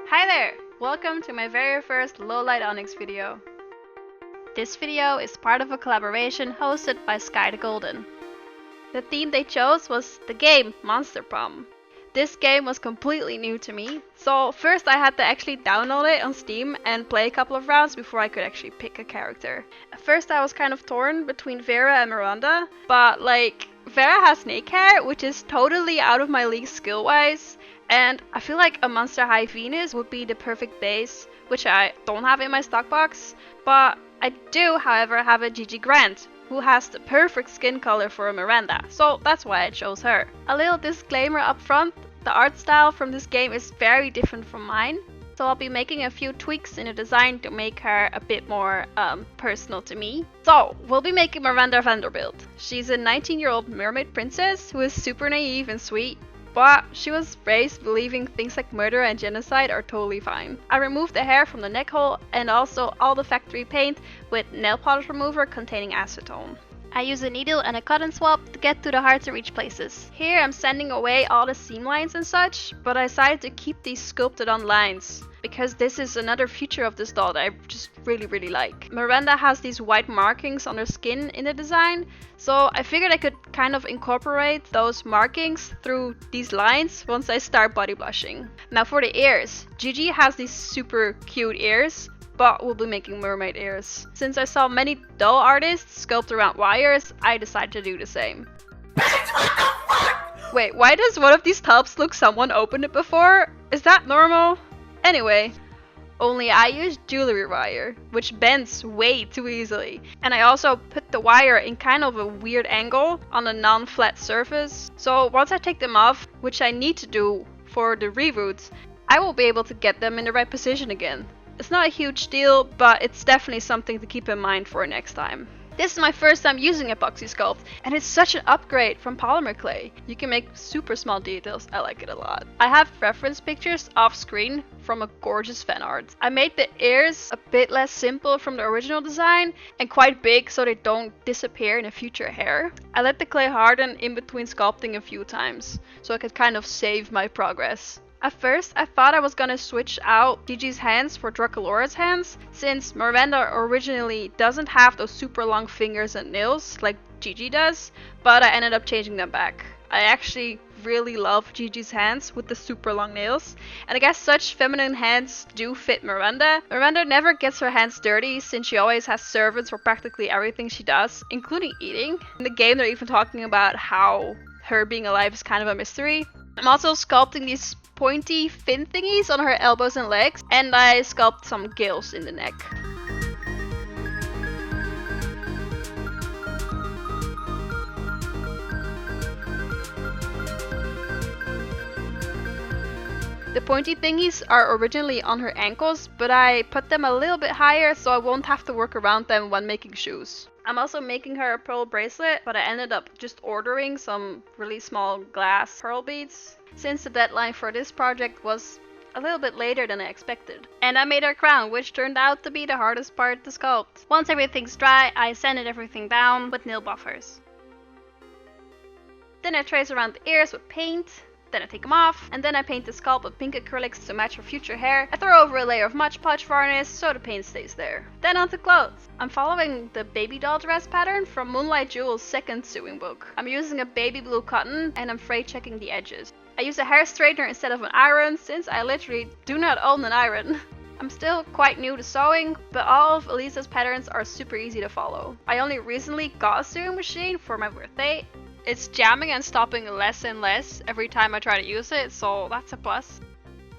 Hi there! Welcome to my very first low-light onyx video. This video is part of a collaboration hosted by Sky the Golden. The theme they chose was the game Monster Prom. This game was completely new to me, so first I had to actually download it on Steam and play a couple of rounds before I could actually pick a character. At first I was kind of torn between Vera and Miranda, but Vera has snake hair, which is totally out of my league skill-wise, and I feel like a Monster High Venus would be the perfect base, which I don't have in my stock box, but I do, however, have a Gigi Grant, who has the perfect skin color for a Miranda, so that's why I chose her. A little disclaimer up front, the art style from this game is very different from mine, so I'll be making a few tweaks in the design to make her a bit more personal to me. So, we'll be making Miranda Vanderbilt. She's a 19-year-old mermaid princess who is super naive and sweet, but she was raised believing things like murder and genocide are totally fine. I removed the hair from the neck hole and also all the factory paint with nail polish remover containing acetone. I use a needle and a cotton swab to get to the hard to reach places. Here I'm sanding away all the seam lines and such, but I decided to keep these sculpted on lines, because this is another feature of this doll that I just really like. Miranda has these white markings on her skin in the design, so I figured I could kind of incorporate those markings through these lines once I start body blushing. Now for the ears, Gigi has these super cute ears, but we'll be making mermaid ears. Since I saw many doll artists sculpt around wires, I decided to do the same. Wait, why does one of these tubs look someone opened it before? Is that normal? Anyway, only I use jewelry wire, which bends way too easily. And I also put the wire in kind of a weird angle on a non-flat surface. So once I take them off, which I need to do for the reboot, I will be able to get them in the right position again. It's not a huge deal, but it's definitely something to keep in mind for next time. This is my first time using epoxy sculpt, and it's such an upgrade from polymer clay. You can make super small details, I like it a lot. I have reference pictures off screen from a gorgeous fan art. I made the ears a bit less simple from the original design and quite big so they don't disappear in a future hair. I let the clay harden in between sculpting a few times, so I could kind of save my progress. At first, I thought I was gonna switch out Gigi's hands for Draculaura's hands, since Miranda originally doesn't have those super long fingers and nails like Gigi does, but I ended up changing them back. I actually really love Gigi's hands with the super long nails, and I guess such feminine hands do fit Miranda. Miranda never gets her hands dirty since she always has servants for practically everything she does, including eating. In the game they're even talking about how her being alive is kind of a mystery. I'm also sculpting these pointy fin thingies on her elbows and legs, and I sculpt some gills in the neck. The pointy thingies are originally on her ankles, but I put them a little bit higher so I won't have to work around them when making shoes. I'm also making her a pearl bracelet, but I ended up just ordering some really small glass pearl beads, since the deadline for this project was a little bit later than I expected. And I made her crown, which turned out to be the hardest part to sculpt. Once everything's dry, I sanded everything down with nail buffers. Then I trace around the ears with paint. Then I take them off, and then I paint the scalp with pink acrylics to match her future hair. I throw over a layer of Mod Podge varnish so the paint stays there. Then onto clothes. I'm following the baby doll dress pattern from Moonlight Jewel's second sewing book. I'm using a baby blue cotton and I'm fray checking the edges. I use a hair straightener instead of an iron since I literally do not own an iron. I'm still quite new to sewing, but all of Elisa's patterns are super easy to follow. I only recently got a sewing machine for my birthday. It's jamming and stopping less and less every time I try to use it, so that's a plus.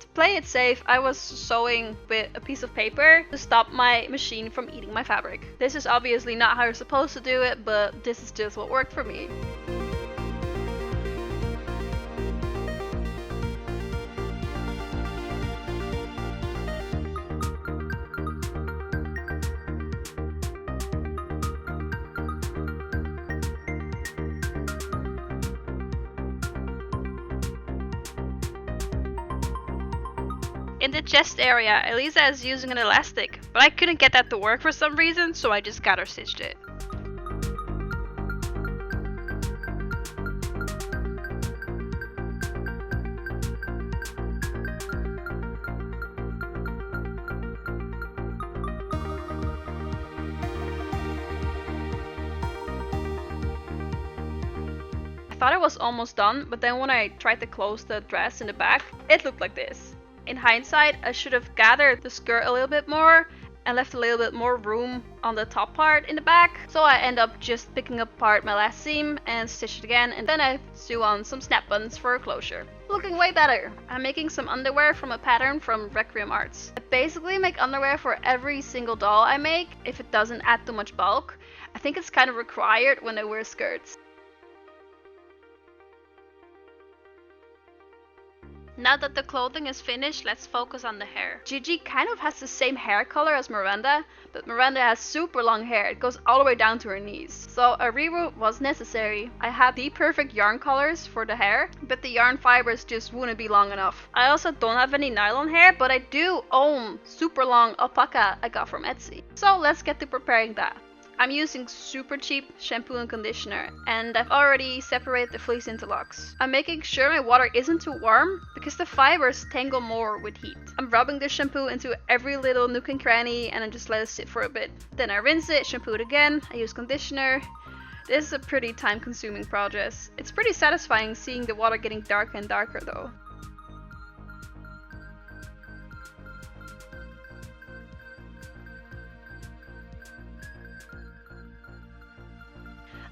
To play it safe, I was sewing with a piece of paper to stop my machine from eating my fabric. This is obviously not how you're supposed to do it, but this is just what worked for me. In the chest area, Elisa is using an elastic, but I couldn't get that to work for some reason, so I just counter stitched it. thought it was almost done, but then when I tried to close the dress in the back, it looked like this. In hindsight, I should have gathered the skirt a little bit more and left a little bit more room on the top part in the back. So I end up just picking apart my last seam and stitch it again, and then I sew on some snap buttons for a closure. Looking way better. I'm making some underwear from a pattern from Requiem Arts. I basically make underwear for every single doll I make if it doesn't add too much bulk. I think it's kind of required when I wear skirts. Now that the clothing is finished, let's focus on the hair. Gigi kind of has the same hair color as Miranda, but Miranda has super long hair. It goes all the way down to her knees. So a reroot was necessary. I had the perfect yarn colors for the hair, but the yarn fibers just wouldn't be long enough. I also don't have any nylon hair, but I do own super long alpaca I got from Etsy. So let's get to preparing that. I'm using super cheap shampoo and conditioner, and I've already separated the fleece into locks. I'm making sure my water isn't too warm because the fibers tangle more with heat. I'm rubbing the shampoo into every little nook and cranny and I just let it sit for a bit. Then I rinse it, shampoo it again, I use conditioner. This is a pretty time-consuming process. It's pretty satisfying seeing the water getting darker and darker though.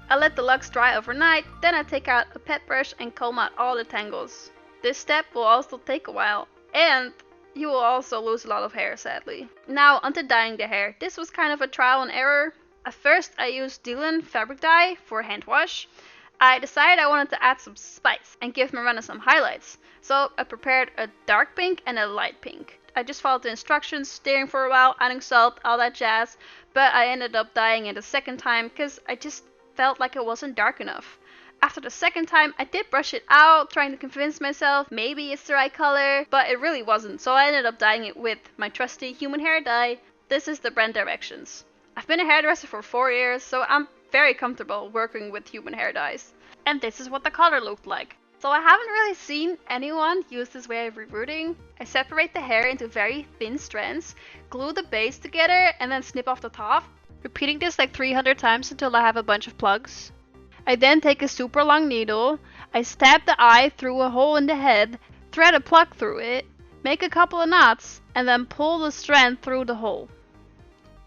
I let the locks dry overnight, then I take out a pet brush and comb out all the tangles. This step will also take a while, and you will also lose a lot of hair sadly. Now onto dyeing the hair. This was kind of a trial and error. At first I used Dylan fabric dye for hand wash. I decided I wanted to add some spice and give Miranda some highlights, so I prepared a dark pink and a light pink. I just followed the instructions, stirring for a while, adding salt, all that jazz, but I ended up dyeing it a second time because I just felt like it wasn't dark enough. After the second time, I did brush it out, trying to convince myself maybe it's the right color, but it really wasn't, so I ended up dyeing it with my trusty human hair dye. This is the brand Directions. I've been a hairdresser for 4 years, so I'm very comfortable working with human hair dyes. And this is what the color looked like. So I haven't really seen anyone use this way of rerooting. I separate the hair into very thin strands, glue the base together, and then snip off the top. Repeating this like 300 times until I have a bunch of plugs. I then take a super long needle, I stab the eye through a hole in the head, thread a plug through it, make a couple of knots, and then pull the strand through the hole.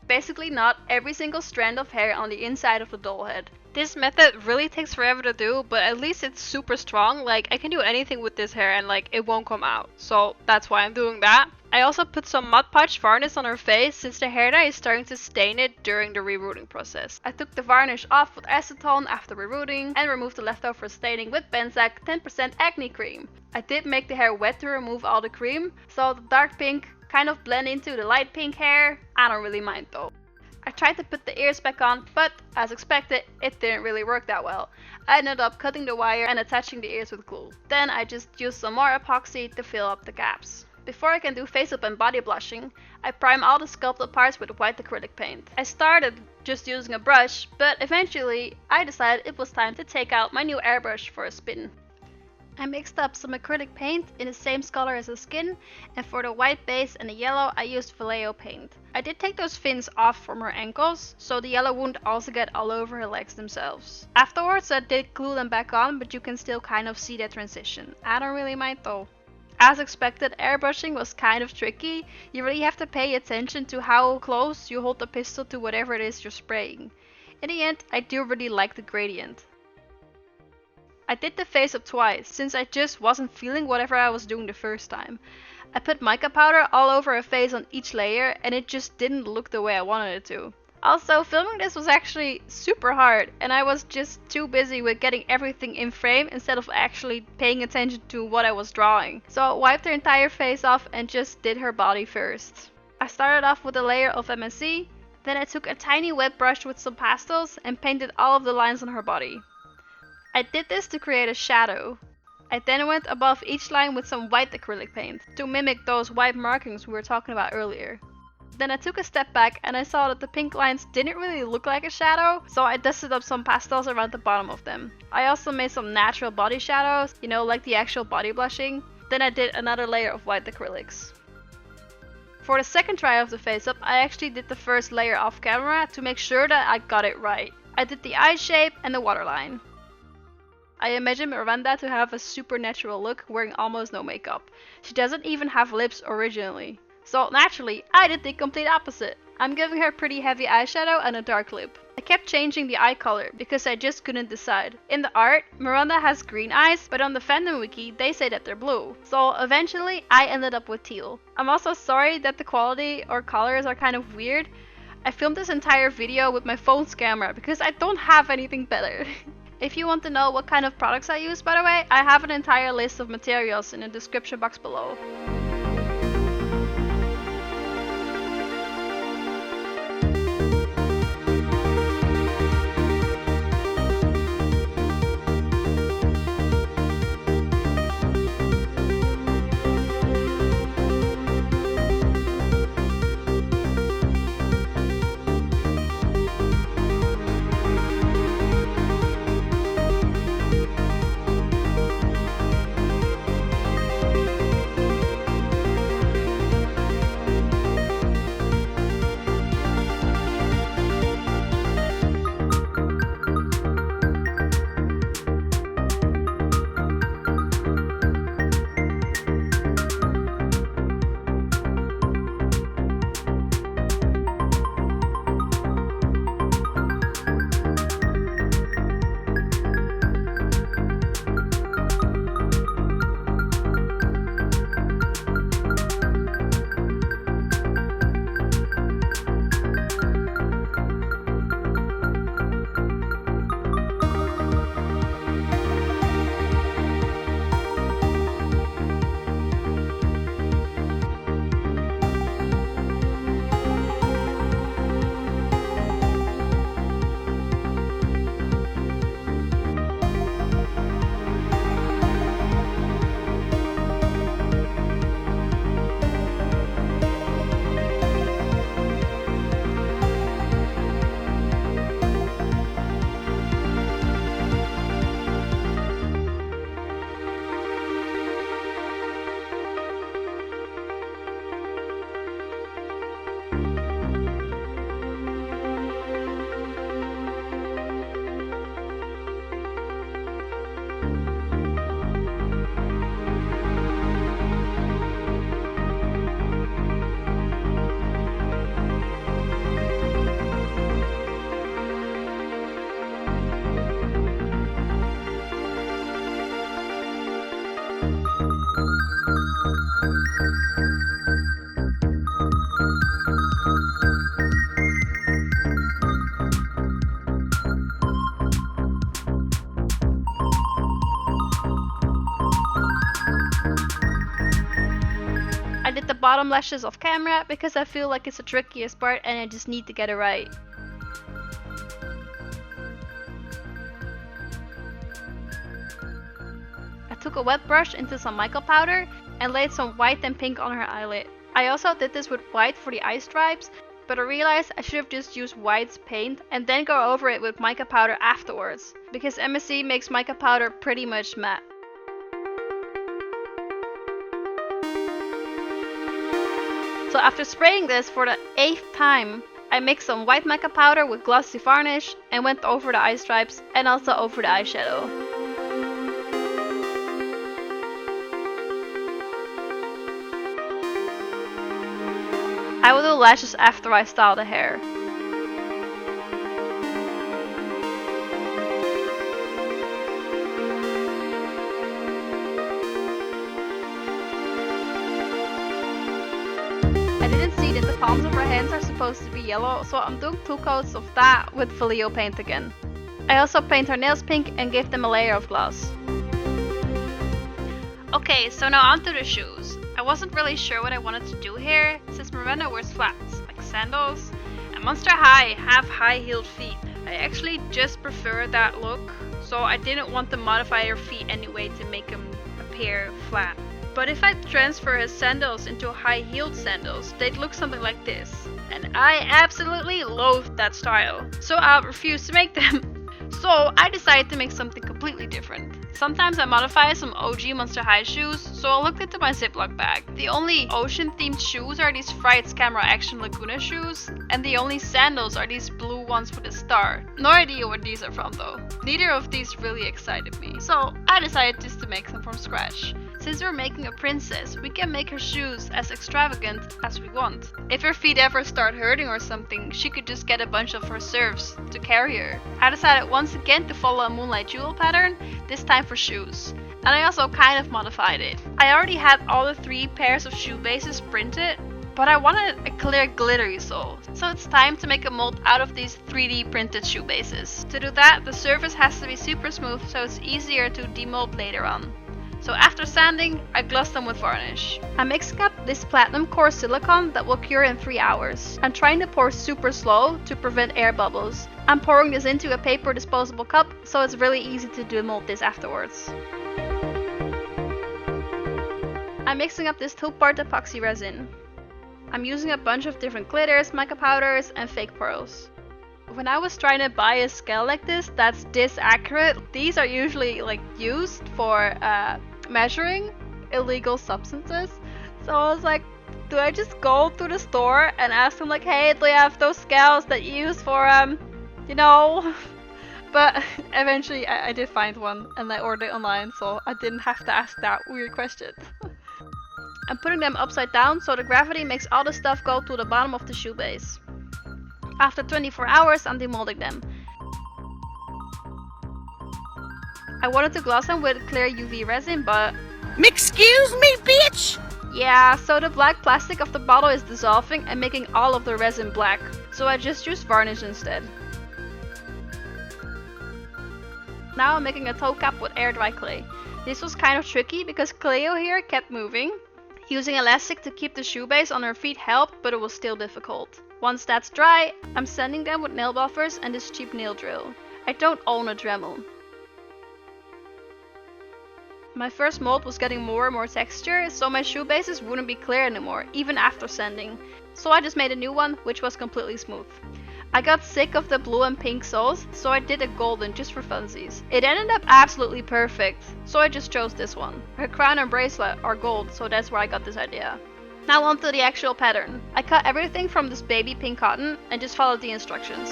Basically not every single strand of hair on the inside of the doll head. This method really takes forever to do, but at least it's super strong. Like, I can do anything with this hair and like it won't come out. So that's why I'm doing that. I also put some Mod Podge varnish on her face since the hair dye is starting to stain it during the rerooting process. I took the varnish off with acetone after rerooting and removed the leftover staining with Benzac 10% acne cream. I did make the hair wet to remove all the cream, so the dark pink kind of blend into the light pink hair. I don't really mind though. I tried to put the ears back on, but as expected, it didn't really work that well. I ended up cutting the wire and attaching the ears with glue. Then I just used some more epoxy to fill up the gaps. Before I can do face up and body blushing, I prime all the sculpted parts with white acrylic paint. I started just using a brush, but eventually I decided it was time to take out my new airbrush for a spin. I mixed up some acrylic paint in the same color as the skin, and for the white base and the yellow I used Vallejo paint. I did take those fins off from her ankles, so the yellow wouldn't also get all over her legs themselves. Afterwards I did glue them back on, but you can still kind of see that transition. I don't really mind though. As expected, airbrushing was kind of tricky. You really have to pay attention to how close you hold the pistol to whatever it is you're spraying. In the end, I do really like the gradient. I did the face up twice, since I just wasn't feeling whatever I was doing the first time. I put mica powder all over her face on each layer, and it just didn't look the way I wanted it to. Also, filming this was actually super hard, and I was just too busy with getting everything in frame instead of actually paying attention to what I was drawing. So I wiped her entire face off and just did her body first. I started off with a layer of MSC, then I took a tiny wet brush with some pastels and painted all of the lines on her body. I did this to create a shadow. I then went above each line with some white acrylic paint to mimic those white markings we were talking about earlier. Then I took a step back and I saw that the pink lines didn't really look like a shadow, so I dusted up some pastels around the bottom of them. I also made some natural body shadows, you know, like the actual body blushing. Then I did another layer of white acrylics. For the second try of the face up, I actually did the first layer off camera to make sure that I got it right. I did the eye shape and the waterline. I imagine Miranda to have a supernatural look wearing almost no makeup. She doesn't even have lips originally. So naturally, I did the complete opposite. I'm giving her pretty heavy eyeshadow and a dark lip. I kept changing the eye color because I just couldn't decide. In the art, Miranda has green eyes, but on the fandom wiki they say that they're blue. So eventually I ended up with teal. I'm also sorry that the quality or colors are kind of weird. I filmed this entire video with my phone's camera because I don't have anything better. If you want to know what kind of products I use, by the way, I have an entire list of materials in the description box below. I did the bottom lashes off camera because I feel like it's the trickiest part and I just need to get it right. I took a wet brush into some mica powder and laid some white and pink on her eyelid. I also did this with white for the eye stripes, but I realized I should have just used white paint and then go over it with mica powder afterwards, because MSC makes mica powder pretty much matte. So after spraying this for the 8th time, I mixed some white mica powder with glossy varnish and went over the eye stripes and also over the eyeshadow. I will do lashes after I style the hair. I didn't see that the palms of her hands are supposed to be yellow, so I'm doing 2 coats of that with Vallejo paint again. I also paint her nails pink and gave them a layer of gloss. Okay, so now onto the shoes. I wasn't really sure what I wanted to do here, since Miranda wears flats, like sandals, and Monster High have high-heeled feet. I actually just prefer that look, so I didn't want to modify her feet anyway to make them appear flat. But if I transfer his sandals into high-heeled sandals, they'd look something like this. And I absolutely loathe that style, so I refuse to make them. So I decided to make something completely different. Sometimes I modify some OG Monster High shoes, so I looked into my Ziploc bag. The only ocean-themed shoes are these Frights Camera Action Laguna shoes, and the only sandals are these blue ones with a star. No idea where these are from though. Neither of these really excited me, so I decided just to make them from scratch. Since we're making a princess, we can make her shoes as extravagant as we want. If her feet ever start hurting or something, she could just get a bunch of her serfs to carry her. I decided once again to follow a Moonlight Jewel pattern, this time for shoes. And I also kind of modified it. I already had all the 3 pairs of shoe bases printed, but I wanted a clear glittery sole. So it's time to make a mold out of these 3D printed shoe bases. To do that, the surface has to be super smooth so it's easier to demold later on. So after sanding, I gloss them with varnish. I'm mixing up this platinum core silicone that will cure in 3 hours. I'm trying to pour super slow to prevent air bubbles. I'm pouring this into a paper disposable cup, so it's really easy to demold this afterwards. I'm mixing up this 2-part epoxy resin. I'm using a bunch of different glitters, mica powders, and fake pearls. When I was trying to buy a scale like that's this accurate, these are usually used for measuring illegal substances. So I was like, do I just go to the store and ask them hey, do you have those scales that you use for But eventually I did find one and I ordered it online, so I didn't have to ask that weird question. I'm putting them upside down so the gravity makes all the stuff go to the bottom of the shoe base. After 24 hours, I'm demolding them. I wanted to gloss them with clear UV resin, but... Excuse me, bitch! Yeah, so the black plastic of the bottle is dissolving and making all of the resin black, so I just used varnish instead. Now I'm making a toe cap with air dry clay. This was kind of tricky because Cleo here kept moving. Using elastic to keep the shoe base on her feet helped, but it was still difficult. Once that's dry, I'm sanding them with nail buffers and this cheap nail drill. I don't own a Dremel. My first mold was getting more and more texture, so my shoe bases wouldn't be clear anymore, even after sanding. So I just made a new one, which was completely smooth. I got sick of the blue and pink soles, so I did a golden just for funsies. It ended up absolutely perfect, so I just chose this one. Her crown and bracelet are gold, so that's where I got this idea. Now onto the actual pattern. I cut everything from this baby pink cotton and just followed the instructions.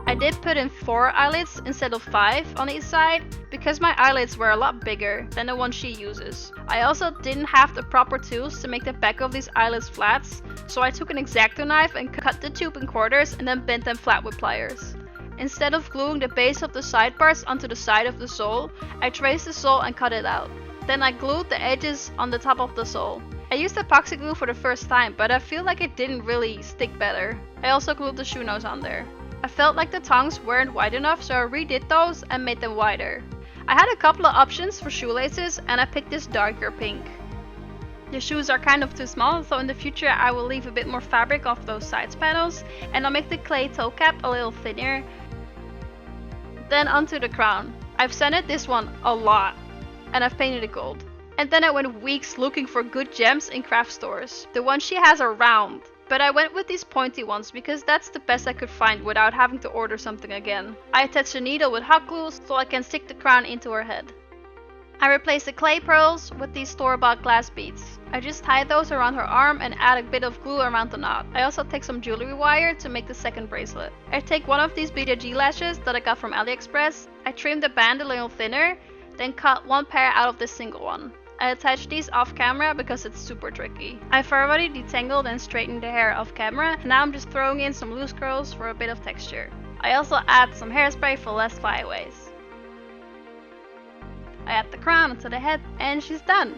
I did put in 4 eyelets instead of 5 on each side because my eyelets were a lot bigger than the one she uses. I also didn't have the proper tools to make the back of these eyelets flats, so I took an X-Acto knife and cut the tube in quarters and then bent them flat with pliers. Instead of gluing the base of the side parts onto the side of the sole, I traced the sole and cut it out. Then I glued the edges on the top of the sole. I used epoxy glue for the first time, but I feel like it didn't really stick better. I also glued the shoe nose on there. I felt like the tongues weren't wide enough, so I redid those and made them wider. I had a couple of options for shoelaces and I picked this darker pink. The shoes are kind of too small, so in the future I will leave a bit more fabric off those sides panels and I'll make the clay toe cap a little thinner. Then onto the crown. I've sanded this one a lot and I've painted it gold. And then I went weeks looking for good gems in craft stores. The ones she has are round, but I went with these pointy ones because that's the best I could find without having to order something again. I attached a needle with hot glue so I can stick the crown into her head. I replaced the clay pearls with these store-bought glass beads. I just tied those around her arm and add a bit of glue around the knot. I also take some jewelry wire to make the second bracelet. I take one of these beaded G-lashes that I got from AliExpress. I trimmed the band a little thinner, then cut one pair out of this single one. I attached these off camera because it's super tricky. I've already detangled and straightened the hair off camera, and now I'm just throwing in some loose curls for a bit of texture. I also add some hairspray for less flyaways. I add the crown onto the head and she's done.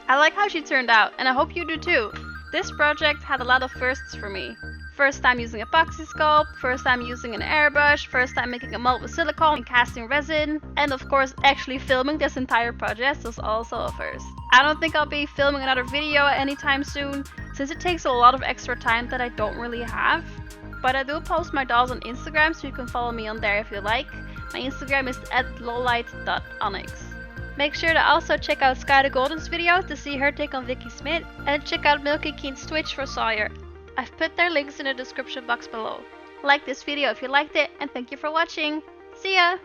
I like how she turned out, and I hope you do too. This project had a lot of firsts for me. First time using epoxy sculpt, first time using an airbrush, first time making a mold with silicone and casting resin, and of course actually filming this entire project was also a first. I don't think I'll be filming another video anytime soon, since it takes a lot of extra time that I don't really have. But I do post my dolls on Instagram, so you can follow me on there if you like. My Instagram is @lowlight.onyx. Make sure to also check out Sky the Golden's video to see her take on Vicky Smith, and check out Milky Keen's Twitch for Sawyer. I've put their links in the description box below. Like this video if you liked it, and thank you for watching. See ya!